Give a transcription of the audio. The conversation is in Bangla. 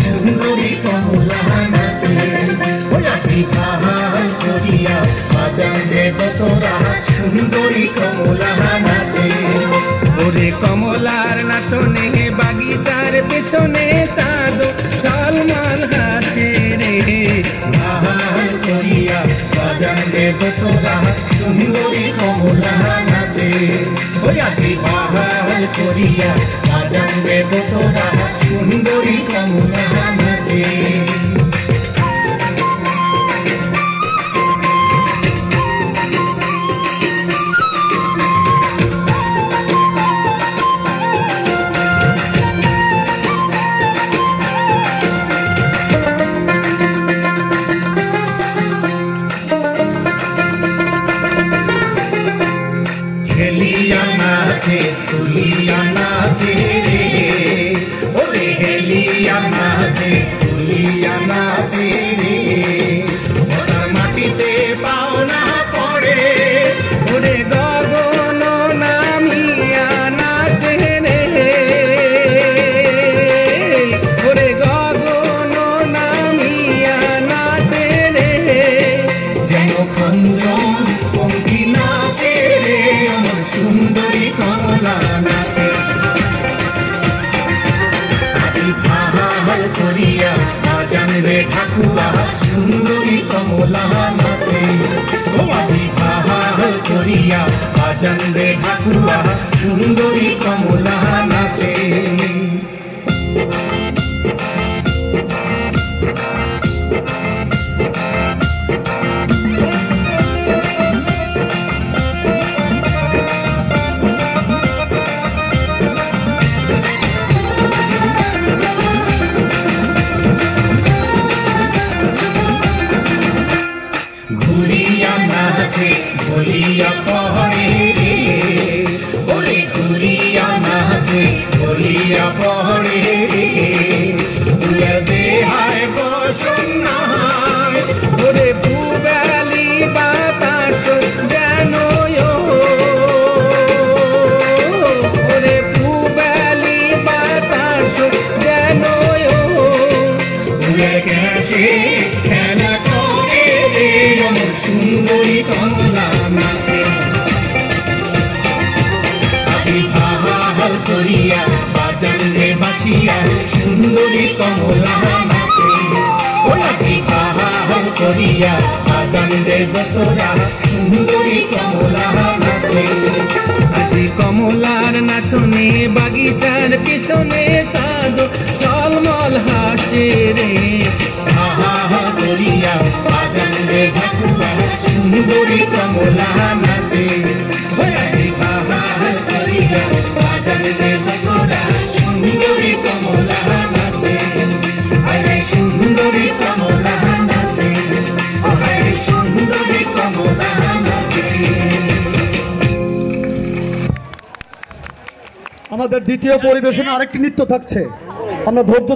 সুন্দরী কমলা নাচে ভাল করিয়া বাজান দেব তোরা সুন্দরী কমলা নাচে। ওরে কমলার নাচনে বাগিচার পেছনে চাঁদ ঝলমল হাসে রে। ভাল করিয়া বাজান দেব তোরা সুন্দরী কমলা নাচে। আজি ভাল করিয়া বাজান দেব তোরা সুন্দরী কমলা নাচে। হেলিয়া নাচে ফুলিয়া নাচে রে, ওরে হেলিয়া নাচে ফুলিয়া নাচে রে। ওটার মাটিতে পাওনা পড়ে, ওরে গগন নামিয়া নাচে রে, ওরে গগন নামিয়া নাচে রে। যেন খঞ্জন পঙ্খী নাচে রে, আমার সুন্দরী কমলা নাচে। আজি ভাল করিয়া বাজান রে ঠাকুয়া সুন্দরী কমলা নাচে। ও আজি ভাল করিয়া বাজান রে ঠাকুয়া সুন্দরী কমলা নাচে। ঘুরিয়া নাচে বলিয়া পহরে রে, ওরে ঘুরিয়া নাচে বলিয়া পহরে রে। উলে দেহায় বসন্নায়, ওরে পুবালি বাতাস যেন ওরে পুবালি বাতাস যেন উলে গেছে খেলা করে রে, আমার সুন্দরী কমলা নাচে। আজি ভাল করিয়া বাজান রে বাসিয়া সুন্দরী কমলা নাচে। ও আজি ভাল করিয়া বাজান রে তোরা সুন্দরী কমলা নাচে। আজি কমলার নাচনে বাগিচার পিছনে চাঁদ ঝলমল হাসে রে। ভাল করিয়া বাজান রে ঠাকুয়া সুন্দরী কমলা নাচে। আজি ভাল করিয়া বাজান রে তোরা সুন্দরী কমলা নাচে। আরে সুন্দরী কমলা নাচে, আরে সুন্দরী কমলা নাচে। আমাদের দ্বিতীয় পরিবেশনে আরেকটি নৃত্য থাকছে, আমরা ধৈর্য